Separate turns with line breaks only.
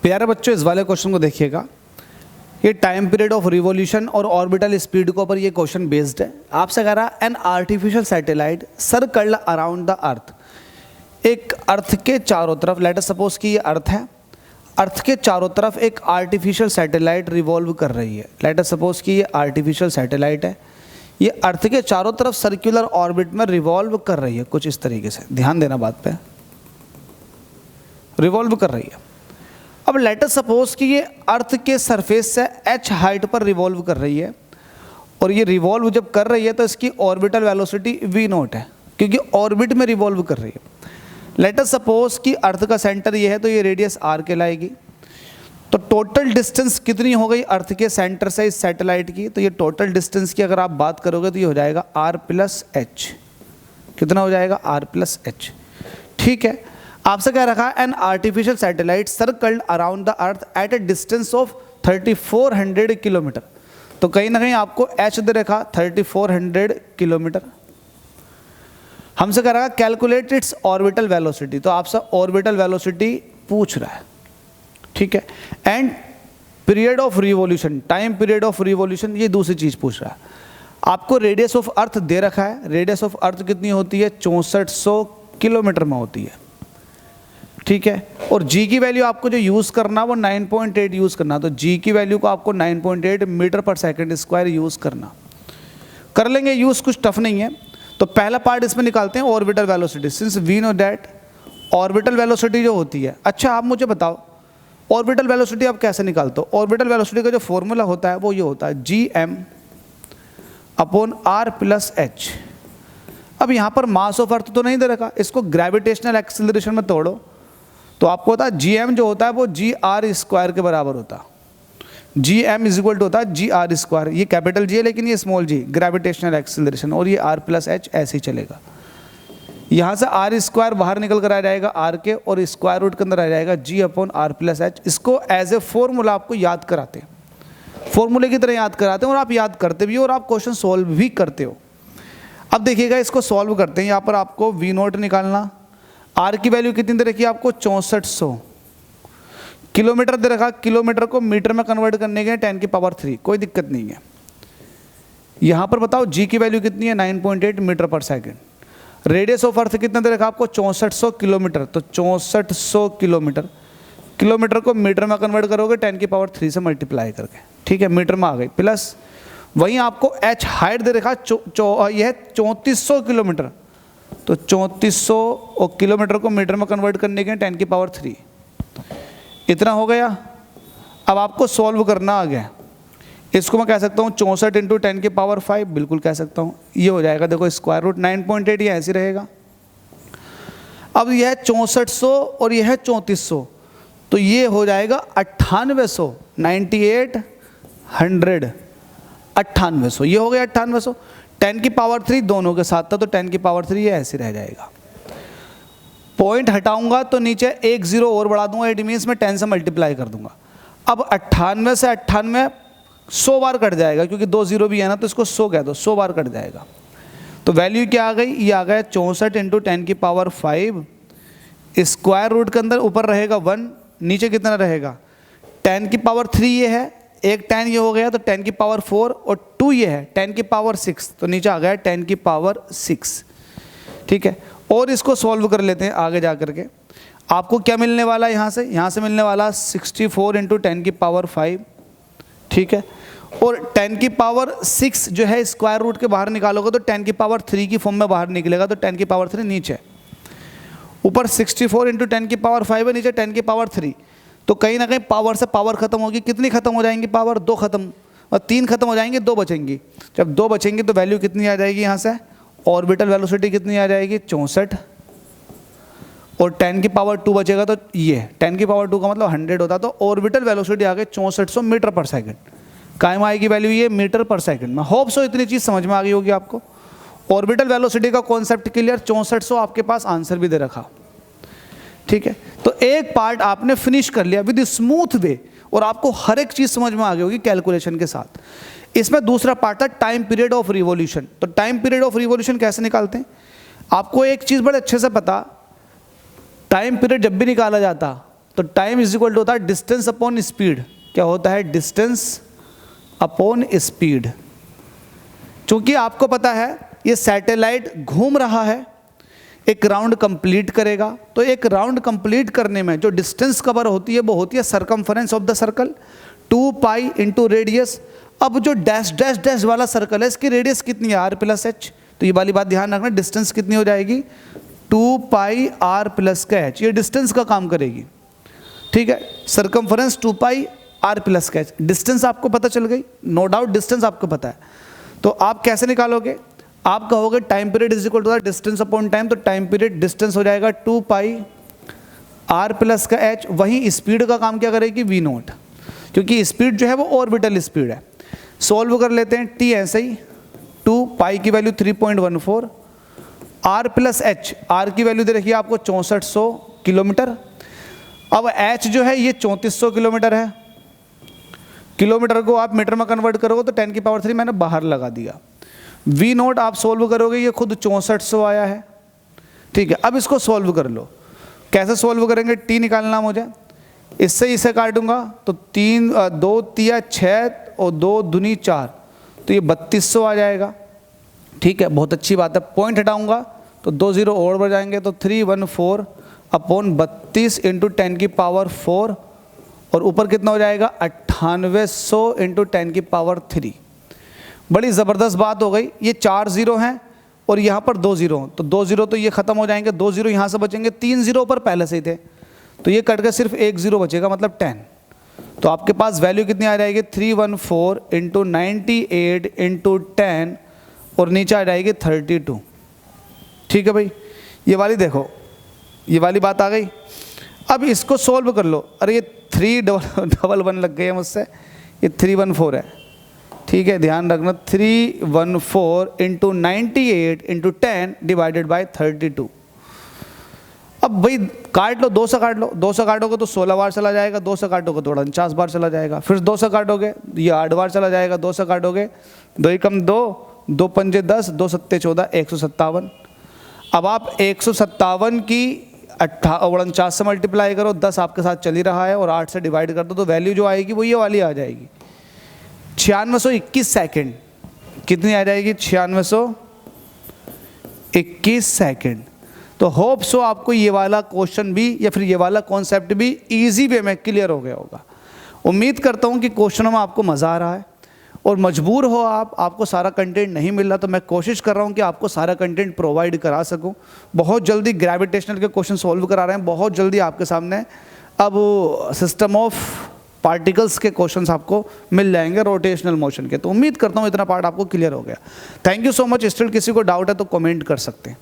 प्यारे बच्चों, इस वाले क्वेश्चन को देखिएगा। ये टाइम पीरियड ऑफ रिवॉल्यूशन और ऑर्बिटल स्पीड के ऊपर ये क्वेश्चन बेस्ड है। आपसे कह रहा an artificial satellite circled around the earth. एक अर्थ के चारों तरफ, लेट अस सपोज कि ये अर्थ है, अर्थ के चारों तरफ एक आर्टिफिशियल सैटेलाइट रिवॉल्व कर रही है। लेट अस सपोज कि ये आर्टिफिशियल सैटेलाइट है, ये अर्थ के चारों तरफ सर्कुलर ऑर्बिट में रिवॉल्व कर रही है, कुछ इस तरीके से। ध्यान देना बात पे, रिवॉल्व कर रही है। अब लेट अस सपोज कि ये अर्थ के सरफेस से h हाइट पर रिवॉल्व कर रही है, और ये रिवॉल्व जब कर रही है तो इसकी ऑर्बिटल वेलोसिटी v0 है, क्योंकि ऑर्बिट में रिवॉल्व कर रही है। लेट अस सपोज कि अर्थ का सेंटर ये है, तो ये रेडियस r कहलाएगी। तो टोटल डिस्टेंस कितनी हो गई अर्थ के सेंटर से इस सैटेलाइट की? तो ये टोटल डिस्टेंस की अगर आप बात करोगे तो ये हो जाएगा r प्लस एच। कितना हो जाएगा? r plus H. ठीक है, आपसे क्या रखा है? An artificial satellite circled around the earth at A distance of 3400 kilometre. तो कहीं ना कहीं आपको h दे रखा 3400 किलोमीटर। हमसे कह रहा है कैलकुलेट इट्स ऑर्बिटल वेलोसिटी। तो आपसे ऑर्बिटल वेलोसिटी पूछ रहा है, ठीक है। And period of revolution, time period of revolution, ये दूसरी चीज पूछ रहा है। आपको रेडियस ऑफ अर्थ दे रखा है। रेडियस ऑफ अर्थ कितनी होती है? 6400 किलोमीटर में होती है, ठीक है। और g की वैल्यू आपको जो यूज करना वो 9.8 यूज करना। तो g की वैल्यू को आपको 9.8 मीटर पर सेकंड स्क्वायर यूज करना। कर लेंगे यूज, कुछ टफ नहीं है। तो पहला पार्ट इसमें निकालते हैं orbital velocity, since we know that orbital velocity जो होती है। अच्छा, आप मुझे बताओ ऑर्बिटल वेलोसिटी आप कैसे निकालते हो? ऑर्बिटल वेलोसिटी का जो फॉर्मूला होता है वो ये होता है gm upon r plus H. अब यहाँ पर मास ऑफ अर्थ तो नहीं दे रखा, इसको ग्रेविटेशनल एक्सेलरेशन में तोड़ो तो आपको होता है gm जो होता है वो gr स्क्वायर के बराबर होता है। gm इज इक्वल टू होता है gr स्क्वायर। ये कैपिटल G है लेकिन ये स्मॉल g, ग्रेविटेशनल एक्सेलरेशन, और ये r प्लस एच ऐसे ही चलेगा। यहाँ से r स्क्वायर बाहर निकल कर आ जाएगा r के, और स्क्वायर रूट के अंदर आ जाएगा g upon r plus H. इसको एज ए फॉर्मूला आपको याद कराते हैं, फॉर्मूले की तरह याद कराते हैं, और आप याद करते भी हो और आप क्वेश्चन सॉल्व भी करते हो। अब देखिएगा, इसको सॉल्व करते हैं। यहाँ पर आपको v0 निकालना, r की वैल्यू कितनी दे रखी है आपको? 6400। किलोमीटर दे रखा, किलोमीटर को मीटर में कन्वर्ट करने के 10 की पावर 3, कोई दिक्कत नहीं है। यहाँ पर बताओ g की वैल्यू कितनी है? 9.8 मीटर पर सेकेंड। रेडियस ऑफ अर्थ कितना दे रखा आपको? 6400 किलोमीटर। तो 6400 किलोमीटर, किलोमीटर को मीटर में कन्वर्ट करोगे 10 की पावर 3 से मल्टीप्लाई करके, ठीक है, मीटर में आ गई। प्लस वहीं आपको h हाइट दे रखा यह है 3400 किलोमीटर। तो 3400 और किलोमीटर को मीटर में कन्वर्ट करने के 10 की पावर 3, इतना हो गया। अब आपको सॉल्व करना आ गया। इसको मैं कह सकता हूँ 64 इंटू 10 की पावर 5, बिल्कुल कह सकता हूँ। ये हो जाएगा, देखो स्क्वायर रूट 9.8, ये ऐसे रहेगा। अब यह है 6400 और यह है 3400, तो ये हो जाएगा 9800, 9800, 9800, ये हो गया 9800। 10 की पावर 3 दोनों के साथ था, तो 10 की पावर 3 ये ऐसे रह जाएगा। पॉइंट हटाऊंगा तो नीचे एक जीरो और बढ़ा दूंगा, इट मीन्स मैं 10 से मल्टीप्लाई कर दूंगा। अब 98 से 98 100 बार कट जाएगा, क्योंकि 2 जीरो भी है ना, तो इसको 100 कह दो, 100 बार कट जाएगा। तो वैल्यू क्या आ गई? ये आ गया 64 इंटू 10 की पावर 5, स्क्वायर रूट के अंदर ऊपर रहेगा 1, नीचे कितना रहेगा? 10 की पावर 3 ये है, एक 10 ये हो गया, तो 10 की पावर 4, और 2 ये है 10 की पावर 6, तो नीचे आ गया 10 की पावर 6, ठीक है। और इसको सॉल्व कर लेते हैं आगे जा करके। आपको क्या मिलने वाला है? यहाँ से मिलने वाला 64 इंटू 10 की पावर 5, ठीक है। और 10 की पावर 6 जो है स्क्वायर रूट के बाहर निकालोगे तो 10 की पावर 3 की फॉर्म में बाहर निकलेगा, तो 10 की पावर 3 नीचे, ऊपर 64 इंटू 10 की पावर 5 है, नीचे 10 की पावर 3। तो कहीं ना कहीं पावर से पावर खत्म होगी। कितनी खत्म हो जाएंगी? पावर 2 खत्म, और 3 खत्म हो जाएंगी, 2 बचेंगी। जब 2 बचेंगी तो वैल्यू कितनी आ जाएगी? यहाँ से ऑर्बिटल वेलोसिटी कितनी आ जाएगी? 64, और 10 की पावर 2 बचेगा, तो ये 10 की पावर 2 का मतलब 100 होता। तो ऑर्बिटल वेलोसिटी आ गई 6400 मीटर पर सेकंड। कायम आएगी वैल्यू ये मीटर पर सेकंड में। होप सो इतनी चीज़ समझ में आ गई होगी आपको। ऑर्बिटल वेलोसिटी का कॉन्सेप्ट क्लियर, 6400 आपके पास आंसर भी दे रखा, ठीक है। तो एक पार्ट आपने फिनिश कर लिया विद स्मूथ वे, और आपको हर एक चीज़ समझ में आ गई होगी कैलकुलेशन के साथ। इसमें दूसरा पार्ट था टाइम पीरियड ऑफ रिवॉल्यूशन। तो टाइम पीरियड ऑफ रिवॉल्यूशन कैसे निकालते हैं? आपको एक चीज़ बड़े अच्छे से पता, टाइम पीरियड जब भी निकाला जाता तो टाइम इज इक्वल टू होता है डिस्टेंस अपॉन स्पीड। क्या होता है? Distance upon speed. चूंकि आपको पता है ये सैटेलाइट घूम रहा है, एक राउंड कंप्लीट करेगा, तो एक राउंड कंप्लीट करने में जो डिस्टेंस कवर होती है वो होती है circumference of the circle 2 pi into radius. अब जो डैश डैश डैश वाला सर्कल है इसकी रेडियस कितनी है? R plus H. तो ये वाली बात ध्यान रखना, डिस्टेंस कितनी हो जाएगी? 2 पाई आर प्लस का एच, ये डिस्टेंस का काम करेगी। ठीक है, सरकमफरेंस 2 पाई आर प्लस का एच, डिस्टेंस आपको पता चल गई, नो डाउट डिस्टेंस आपको पता है। तो आप कैसे निकालोगे? आप कहोगे time period is equal to the distance upon time, तो टाइम पीरियड डिस्टेंस हो जाएगा 2 पाई आर प्लस का एच। वहीं स्पीड का काम क्या करेगी? वी नोट, क्योंकि स्पीड जो है वो ऑर्बिटल स्पीड है। सॉल्व कर लेते हैं, टी ऐसे ही 2 पाई की value 3.14, R plus H, R की वैल्यू दे रखी है आपको 6400 किलोमीटर। अब एच जो है ये 3400 किलोमीटर है, किलोमीटर को आप मीटर में कन्वर्ट करोगे तो 10 की पावर 3 मैंने बाहर लगा दिया। वी नोट आप सोल्व करोगे, ये खुद 6400 आया है। ठीक है, अब इसको सोल्व कर लो। कैसे सोल्व करेंगे? टी निकालना मुझे, इससे इसे काटूंगा तो 3 2 तिया 6 और 2 दूनी 4, तो ये 3200 आ जाएगा। ठीक है, बहुत अच्छी बात है। पॉइंट हटाऊंगा तो 2 0 और बढ़ जाएंगे, तो 314 अपॉन 32 इंटू 10 की पावर 4, और ऊपर कितना हो जाएगा? 9800 इंटू 10 की पावर 3। बड़ी ज़बरदस्त बात हो गई। ये 4 0 हैं और यहाँ पर 2 0, तो 2 0 तो ये ख़त्म हो जाएंगे, 2 0 यहाँ से बचेंगे, 3 0 पर पहले से ही थे, तो ये कट के सिर्फ 1 0 बचेगा, मतलब 10। तो आपके पास वैल्यू कितनी आ जाएगी? 314 इंटू 98 इंटू 10, और नीचे आ जाएगी 32। ठीक है भाई, ये वाली देखो, ये वाली बात आ गई। अब इसको सोल्व कर लो। अरे ये 311 लग गई है मुझसे, ये 314 है। ठीक है, ध्यान रखना, 314 इंटू 98 इंटू 10 डिवाइडेड बाई 32। अब भाई काट लो, 2 से काट लो, 2 से काटोगे तो 16 बार चला जाएगा, 2 से काटोगे तो 49 बार चला जाएगा, फिर 2 से काटोगे ये 8 बार चला जाएगा, 2 से काटोगे 2 एकम 2, 2 पंजे 10, 2 सत्ते 14, 157। अब आप 157 की 49 से मल्टीप्लाई करो, 10 आपके साथ चल ही रहा है, और 8 से डिवाइड कर दो, तो वैल्यू जो आएगी वो ये वाली आ जाएगी, 9621 सेकेंड। कितनी आ जाएगी? 9621 सेकेंड। तो होप सो आपको ये वाला क्वेश्चन भी या फिर ये वाला कॉन्सेप्ट भी इजी वे में क्लियर हो गया होगा। उम्मीद करता हूँ कि क्वेश्चनों में आपको मज़ा आ रहा है, और मजबूर हो आपको सारा कंटेंट नहीं मिल रहा, तो मैं कोशिश कर रहा हूँ कि आपको सारा कंटेंट प्रोवाइड करा सकूँ। बहुत जल्दी ग्रेविटेशनल के क्वेश्चन सॉल्व करा रहे हैं, बहुत जल्दी आपके सामने अब सिस्टम ऑफ पार्टिकल्स के क्वेश्चंस आपको मिल जाएंगे, रोटेशनल मोशन के। तो उम्मीद करता हूँ इतना पार्ट आपको क्लियर हो गया। Thank you so much. Still किसी को डाउट है तो कमेंट कर सकते हैं।